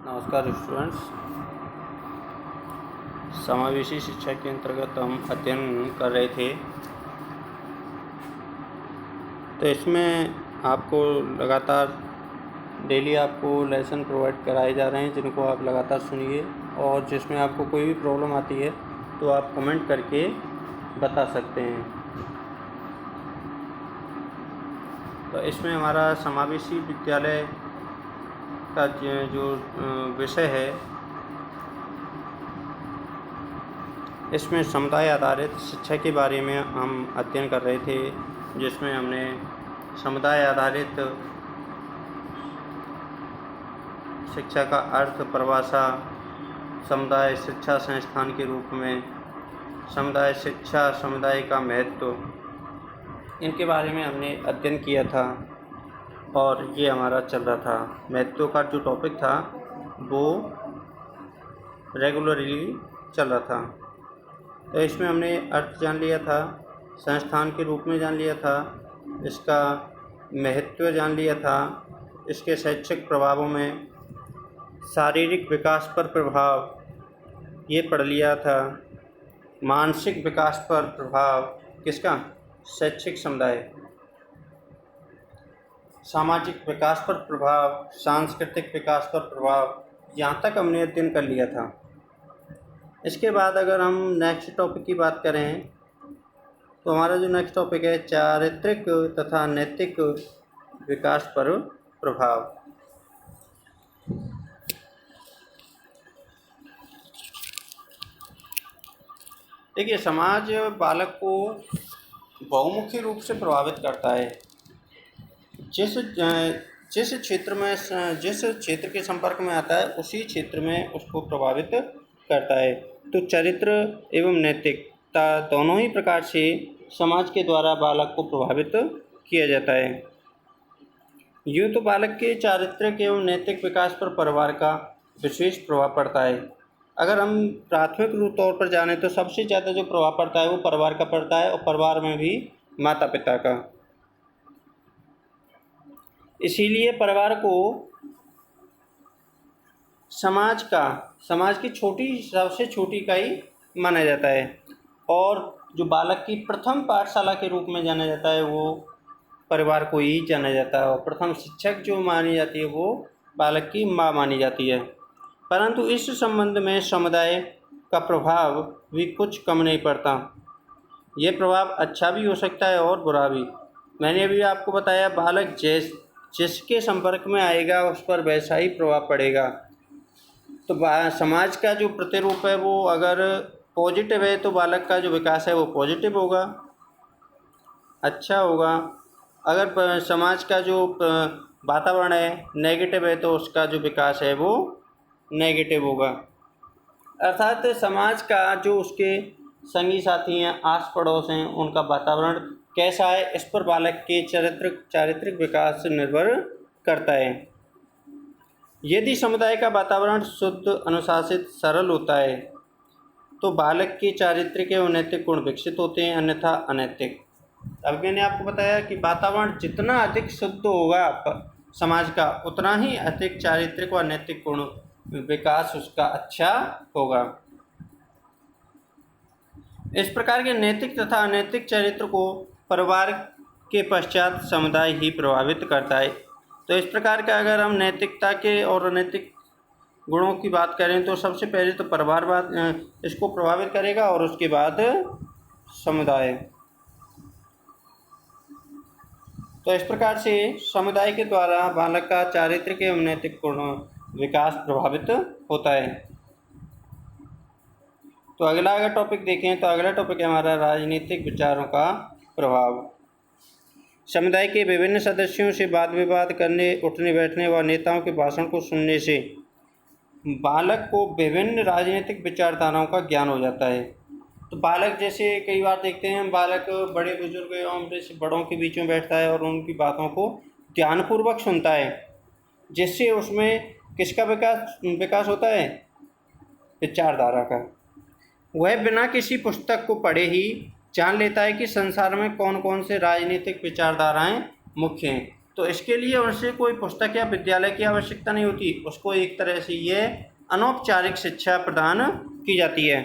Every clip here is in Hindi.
नमस्कार स्टूडेंट्स। समावेशी शिक्षा के अंतर्गत हम अध्ययन कर रहे थे। तो इसमें आपको लगातार डेली आपको लेसन प्रोवाइड कराए जा रहे हैं, जिनको आप लगातार सुनिए, और जिसमें आपको कोई भी प्रॉब्लम आती है तो आप कमेंट करके बता सकते हैं। तो इसमें हमारा समावेशी विद्यालय का जो विषय है, इसमें समुदाय आधारित शिक्षा के बारे में हम अध्ययन कर रहे थे, जिसमें हमने समुदाय आधारित शिक्षा का अर्थ, परिभाषा, समुदाय शिक्षा संस्थान के रूप में, समुदाय शिक्षा, समुदाय का महत्व, इनके बारे में हमने अध्ययन किया था और ये हमारा चल रहा था। महत्व का जो टॉपिक था वो रेगुलरली चल रहा था। तो इसमें हमने अर्थ जान लिया था, संस्थान के रूप में जान लिया था, इसका महत्व जान लिया था, इसके शैक्षिक प्रभावों में शारीरिक विकास पर प्रभाव ये पढ़ लिया था, मानसिक विकास पर प्रभाव किसका, शैक्षिक समुदाय, सामाजिक विकास पर प्रभाव, सांस्कृतिक विकास पर प्रभाव, यहाँ तक हमने अध्ययन कर लिया था। इसके बाद अगर हम नेक्स्ट टॉपिक की बात करें तो हमारा जो नेक्स्ट टॉपिक है चारित्रिक तथा नैतिक विकास पर प्रभाव। देखिए, समाज बालक को बहुमुखी रूप से प्रभावित करता है। जिस क्षेत्र के संपर्क में आता है उसी क्षेत्र में उसको प्रभावित करता है। तो चरित्र एवं नैतिकता दोनों ही प्रकार से समाज के द्वारा बालक को प्रभावित किया जाता है। यूँ तो बालक के चारित्रिक एवं नैतिक विकास पर परिवार का विशेष प्रभाव पड़ता है। अगर हम प्राथमिक रूप तौर पर जानें तो सबसे ज़्यादा जो प्रभाव पड़ता है वो परिवार का पड़ता है, और परिवार में भी माता पिता का। इसीलिए परिवार को समाज की सबसे छोटी इकाई माना जाता है, और जो बालक की प्रथम पाठशाला के रूप में जाना जाता है वो परिवार को ही जाना जाता है, और प्रथम शिक्षक जो मानी जाती है वो बालक की माँ मानी जाती है। परंतु इस संबंध में समुदाय का प्रभाव भी कुछ कम नहीं पड़ता। यह प्रभाव अच्छा भी हो सकता है और बुरा भी। मैंने अभी आपको बताया, बालक जिसके संपर्क में आएगा उस पर वैसा ही प्रभाव पड़ेगा। तो समाज का जो प्रतिरूप है वो अगर पॉजिटिव है तो बालक का जो विकास है वो पॉजिटिव होगा, अच्छा होगा। अगर समाज का जो वातावरण है नेगेटिव है तो उसका जो विकास है वो नेगेटिव होगा। अर्थात समाज का जो उसके संगी साथी हैं, आस पड़ोस हैं, उनका वातावरण कैसा है, इस पर बालक के चारित्रिक विकास निर्भर करता है। यदि समुदाय का वातावरण शुद्ध, अनुशासित, सरल होता है तो बालक के चारित्रिक एवं नैतिक गुण विकसित होते हैं, अन्यथा अनैतिक। अब मैंने आपको बताया कि वातावरण जितना अधिक शुद्ध होगा समाज का, उतना ही अधिक चारित्रिक व नैतिक गुण विकास उसका अच्छा होगा। इस प्रकार के नैतिक तथा अनैतिक चरित्र को परिवार के पश्चात समुदाय ही प्रभावित करता है। तो इस प्रकार का अगर हम नैतिकता के और अनैतिक गुणों की बात करें तो सबसे पहले तो परिवार इसको प्रभावित करेगा और उसके बाद समुदाय। तो इस प्रकार से समुदाय के द्वारा बालक का चारित्रिक एवं नैतिक गुण विकास प्रभावित होता है। तो अगला अगर टॉपिक देखें तो अगला टॉपिक है हमारा राजनीतिक विचारों का प्रभाव। समुदाय के विभिन्न सदस्यों से वाद विवाद करने, उठने बैठने व नेताओं के भाषण को सुनने से बालक को विभिन्न राजनीतिक विचारधाराओं का ज्ञान हो जाता है। तो बालक जैसे कई बार देखते हैं, बालक बड़े बुजुर्ग एवं बड़ों के बीच में बैठता है और उनकी बातों को ध्यानपूर्वक सुनता है, जिससे उसमें किसका विकास होता है, विचारधारा का। वह बिना किसी पुस्तक को पढ़े ही जान लेता है कि संसार में कौन कौन से राजनीतिक विचारधाराएं मुख्य हैं। तो इसके लिए उनसे कोई पुस्तक या विद्यालय की आवश्यकता नहीं होती, उसको एक तरह से ये अनौपचारिक शिक्षा प्रदान की जाती है।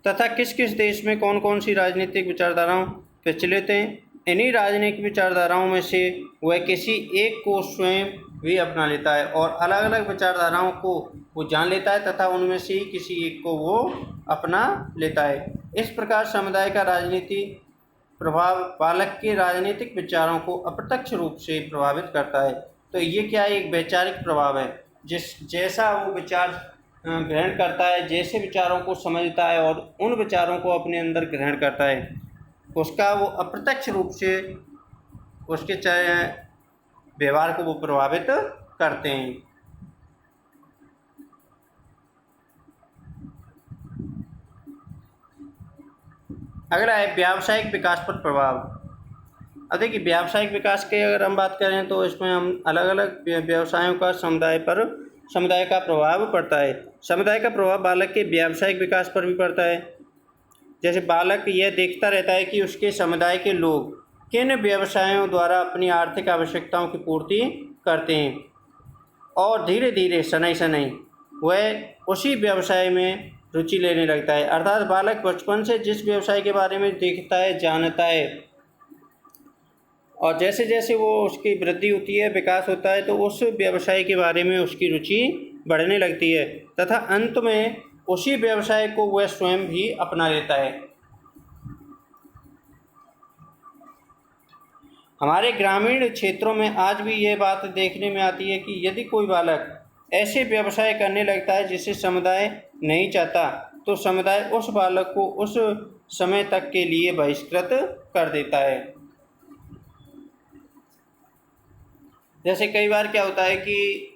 तथा किस किस देश में कौन कौन सी राजनीतिक विचारधाराओं प्रचलित हैं, इन्हीं राजनीतिक विचारधाराओं में से वह किसी एक को स्वयं भी अपना लेता है और अलग अलग विचारधाराओं को वो जान लेता है तथा उनमें से ही किसी एक को वो अपना लेता है। इस प्रकार समुदाय का राजनीति प्रभाव बालक के राजनीतिक विचारों को अप्रत्यक्ष रूप से प्रभावित करता है। तो ये क्या है, एक वैचारिक प्रभाव है। जैसा वो विचार ग्रहण करता है, जैसे विचारों को समझता है और उन विचारों को अपने अंदर ग्रहण करता है, उसका वो अप्रत्यक्ष रूप से उसके व्यवहार को वो प्रभावित करते हैं। अगला है व्यावसायिक विकास पर प्रभाव। अब देखिए, व्यावसायिक विकास की अगर हम बात करें तो इसमें हम अलग अलग व्यवसायों का समुदाय का प्रभाव पड़ता है। समुदाय का प्रभाव बालक के व्यावसायिक विकास पर भी पड़ता है। जैसे बालक यह देखता रहता है कि उसके समुदाय के लोग किन व्यवसायों द्वारा अपनी आर्थिक आवश्यकताओं की पूर्ति करते हैं और धीरे धीरे शनै शनै वह उसी व्यवसाय में रुचि लेने लगता है। अर्थात बालक बचपन से जिस व्यवसाय के बारे में देखता है, जानता है और जैसे जैसे वो उसकी वृद्धि होती है, विकास होता है, तो उस व्यवसाय के बारे में उसकी रुचि बढ़ने लगती है तथा अंत में उसी व्यवसाय को वह स्वयं भी अपना लेता है। हमारे ग्रामीण क्षेत्रों में आज भी ये बात देखने में आती है कि यदि कोई बालक ऐसे व्यवसाय करने लगता है जिसे समुदाय नहीं चाहता, तो समुदाय उस बालक को उस समय तक के लिए बहिष्कृत कर देता है। जैसे कई बार क्या होता है कि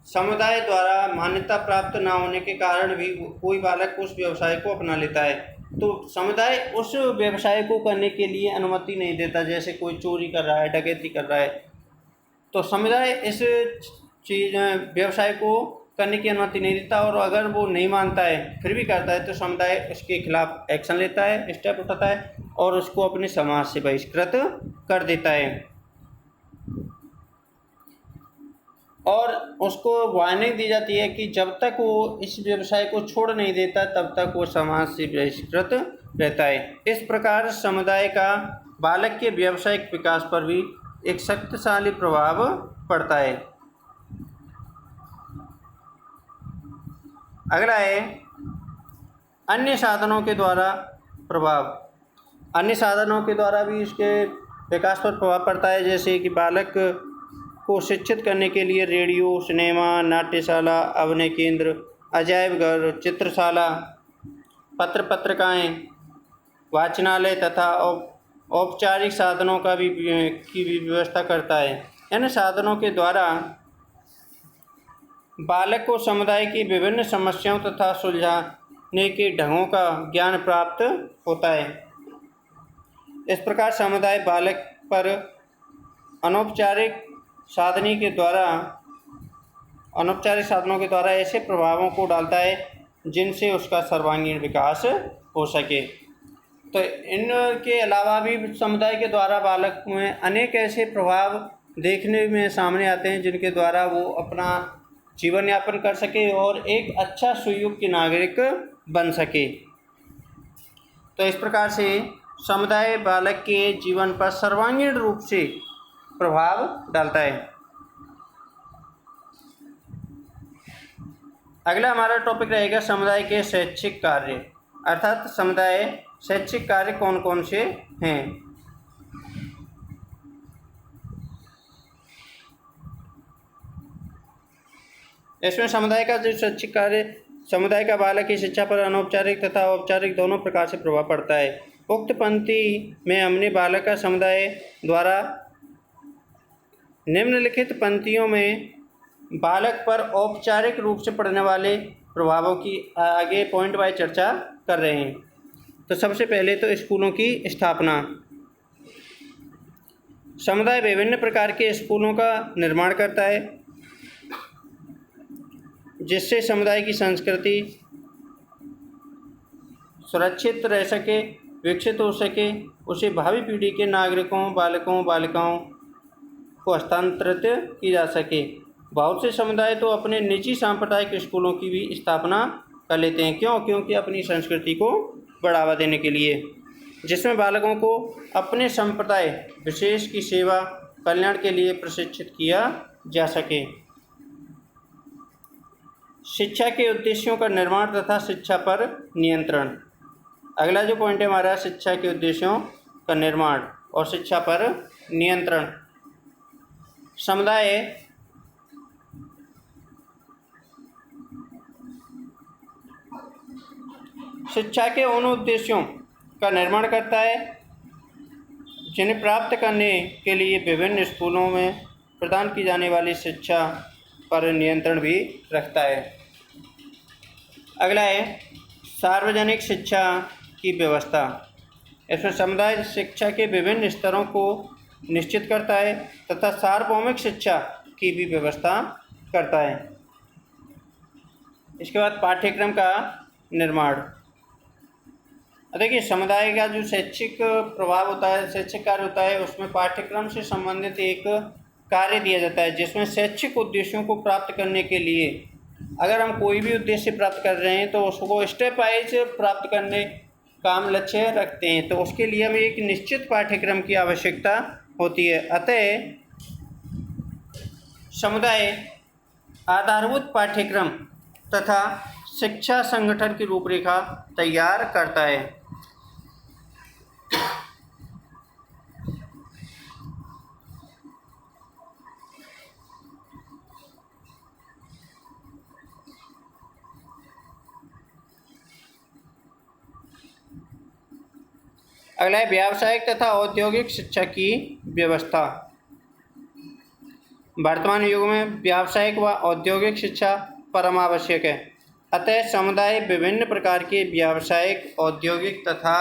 समुदाय द्वारा मान्यता प्राप्त ना होने के कारण भी कोई बालक उस व्यवसाय को अपना लेता है, तो समुदाय उस व्यवसाय को करने के लिए अनुमति नहीं देता। जैसे कोई चोरी कर रहा है, डकैती कर रहा है, तो समुदाय इस व्यवसाय को करने की अनुमति नहीं देता और अगर वो नहीं मानता है फिर भी करता है, तो समुदाय उसके खिलाफ एक्शन लेता है, स्टेप उठाता है और उसको अपने समाज से बहिष्कृत कर देता है और उसको वार्निंग दी जाती है कि जब तक वो इस व्यवसाय को छोड़ नहीं देता तब तक वो समाज से बहिष्कृत रहता है। इस प्रकार समुदाय का बालक के व्यावसायिक विकास पर भी एक शक्तिशाली प्रभाव पड़ता है। अगला है अन्य साधनों के द्वारा प्रभाव। अन्य साधनों के द्वारा भी इसके विकास पर प्रभाव पड़ता है। जैसे कि बालक को शिक्षित करने के लिए रेडियो, सिनेमा, नाट्यशाला, अभिनय केंद्र, अजायब घर, चित्रशाला, पत्रिकाएँ, वाचनालय तथा औपचारिक साधनों की भी व्यवस्था करता है। इन साधनों के द्वारा बालक को समुदाय की विभिन्न समस्याओं तथा सुलझाने के ढंगों का ज्ञान प्राप्त होता है। इस प्रकार समुदाय बालक पर अनौपचारिक साधनों के द्वारा ऐसे प्रभावों को डालता है जिनसे उसका सर्वांगीण विकास हो सके। तो इनके अलावा भी समुदाय के द्वारा बालक में अनेक ऐसे प्रभाव देखने में सामने आते हैं जिनके द्वारा वो अपना जीवन यापन कर सके और एक अच्छा सुयोग्य नागरिक बन सके। तो इस प्रकार से समुदाय बालक के जीवन पर सर्वांगीण रूप से प्रभाव डालता है। अगला हमारा टॉपिक रहेगा समुदाय के शैक्षिक कार्य, अर्थात समुदाय शैक्षिक कार्य कौन कौन से हैं। इसमें समुदाय का जो शैक्षिक कार्य, समुदाय का बालक की शिक्षा पर अनौपचारिक तथा औपचारिक दोनों प्रकार से प्रभाव पड़ता है। उक्त पंक्ति में हमने बालक का समुदाय द्वारा निम्नलिखित पंक्तियों में बालक पर औपचारिक रूप से पड़ने वाले प्रभावों की आगे पॉइंट वाइज चर्चा कर रहे हैं। तो सबसे पहले तो स्कूलों की स्थापना। समुदाय विभिन्न प्रकार के स्कूलों का निर्माण करता है जिससे समुदाय की संस्कृति सुरक्षित रह सके, विकसित हो सके, उसे भावी पीढ़ी के नागरिकों, बालकों, बालिकाओं को हस्तांतरित की जा सके। बहुत से समुदाय तो अपने निजी सांप्रदायिक स्कूलों की भी स्थापना कर लेते हैं। क्यों? क्योंकि अपनी संस्कृति को बढ़ावा देने के लिए, जिसमें बालकों को अपने संप्रदाय विशेष की सेवा कल्याण के लिए प्रशिक्षित किया जा सके। शिक्षा के उद्देश्यों का निर्माण तथा शिक्षा पर नियंत्रण। अगला जो पॉइंट है हमारा, शिक्षा के उद्देश्यों का निर्माण और शिक्षा पर नियंत्रण। समुदाय शिक्षा के उन उद्देश्यों का निर्माण करता है जिन्हें प्राप्त करने के लिए विभिन्न स्कूलों में प्रदान की जाने वाली शिक्षा पर नियंत्रण भी रखता है। अगला है सार्वजनिक शिक्षा की व्यवस्था। इसमें समुदाय शिक्षा के विभिन्न स्तरों को निश्चित करता है तथा सार्वभौमिक शिक्षा की भी व्यवस्था करता है। इसके बाद पाठ्यक्रम का निर्माण। देखिए, समुदाय का जो शैक्षिक प्रभाव होता है, शैक्षिक कार्य होता है, उसमें पाठ्यक्रम से संबंधित एक कार्य दिया जाता है जिसमें शैक्षिक उद्देश्यों को प्राप्त करने के लिए, अगर हम कोई भी उद्देश्य प्राप्त कर रहे हैं तो उसको स्टेप वाइज प्राप्त करने का हम लक्ष्य रखते हैं, तो उसके लिए हमें एक निश्चित पाठ्यक्रम की आवश्यकता होती है। अतः समुदाय आधारभूत पाठ्यक्रम तथा शिक्षा संगठन की रूपरेखा तैयार करता है। अगला है व्यावसायिक तथा औद्योगिक शिक्षा की व्यवस्था। वर्तमान युग में व्यावसायिक व औद्योगिक शिक्षा परम आवश्यक है। अतः समुदाय विभिन्न प्रकार के व्यावसायिक, औद्योगिक तथा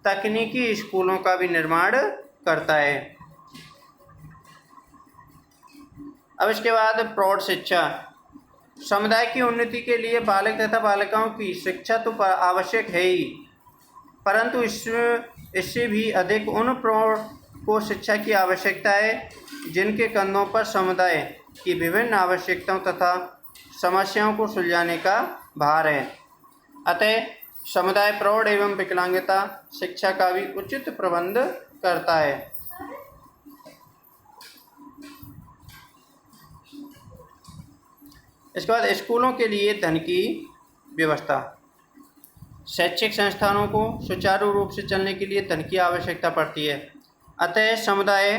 तकनीकी स्कूलों का भी निर्माण करता है। अब इसके बाद प्रौढ़ शिक्षा। समुदाय की उन्नति के लिए बालक तथा बालिकाओं की शिक्षा तो आवश्यक है ही, परंतु इससे भी अधिक उन प्रौढ़ को शिक्षा की आवश्यकता है जिनके कंधों पर समुदाय की विभिन्न आवश्यकताओं तथा समस्याओं को सुलझाने का भार है। अतः समुदाय प्रौढ़ एवं विकलांगता शिक्षा का भी उचित प्रबंध करता है। इसके बाद स्कूलों के लिए धन की व्यवस्था। शैक्षिक संस्थानों को सुचारू रूप से चलने के लिए धन की आवश्यकता पड़ती है। अतः समुदाय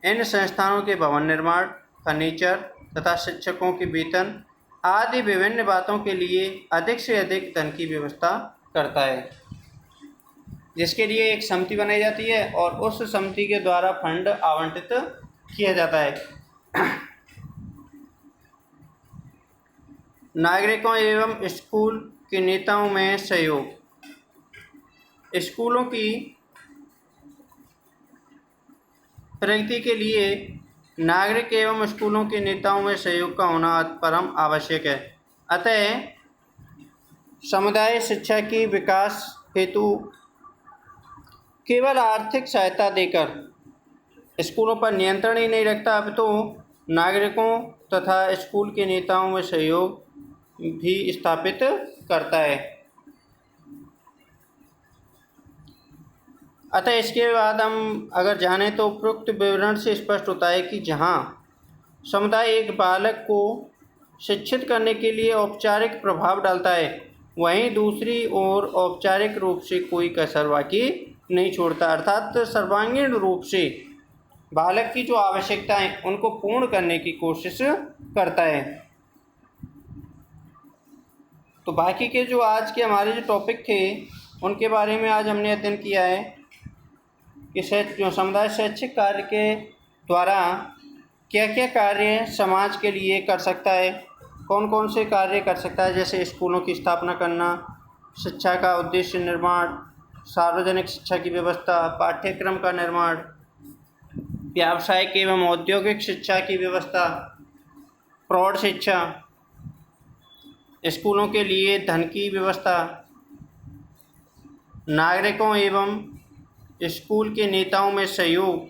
इन संस्थानों के भवन निर्माण, फर्नीचर तथा शिक्षकों के वेतन आदि विभिन्न बातों के लिए अधिक से अधिक धन की व्यवस्था करता है, जिसके लिए एक समिति बनाई जाती है और उस समिति के द्वारा फंड आवंटित किया जाता है। नागरिकों एवं स्कूल के नेताओं में सहयोग। स्कूलों की प्रगति के लिए नागरिक एवं स्कूलों के नेताओं में सहयोग का होना परम आवश्यक है। अतः समुदाय शिक्षा की विकास हेतु केवल आर्थिक सहायता देकर स्कूलों पर नियंत्रण ही नहीं रखता, अब तो नागरिकों तथा स्कूल के नेताओं में सहयोग भी स्थापित करता है। अतः इसके बाद हम अगर जानें तो उपरोक्त विवरण से स्पष्ट होता है कि जहाँ समुदाय एक बालक को शिक्षित करने के लिए औपचारिक प्रभाव डालता है, वहीं दूसरी ओर औपचारिक रूप से कोई कसर बाकी नहीं छोड़ता, अर्थात सर्वांगीण रूप से बालक की जो आवश्यकताएं उनको पूर्ण करने की कोशिश करता है। तो बाकी के जो आज के हमारे जो टॉपिक थे उनके बारे में आज हमने अध्ययन किया है कि जो समुदाय शैक्षिक कार्य के द्वारा क्या क्या कार्य समाज के लिए कर सकता है, कौन कौन से कार्य कर सकता है, जैसे स्कूलों की स्थापना करना, शिक्षा का उद्देश्य निर्माण, सार्वजनिक शिक्षा की व्यवस्था, पाठ्यक्रम का निर्माण, व्यावसायिक एवं औद्योगिक शिक्षा की व्यवस्था, प्रौढ़ शिक्षा, स्कूलों के लिए धन की व्यवस्था, नागरिकों एवं स्कूल के नेताओं में सहयोग।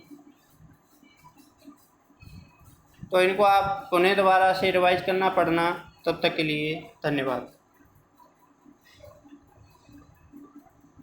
तो इनको आप पुनः दोबारा से रिवाइज करना पढ़ना। तब तक के लिए धन्यवाद।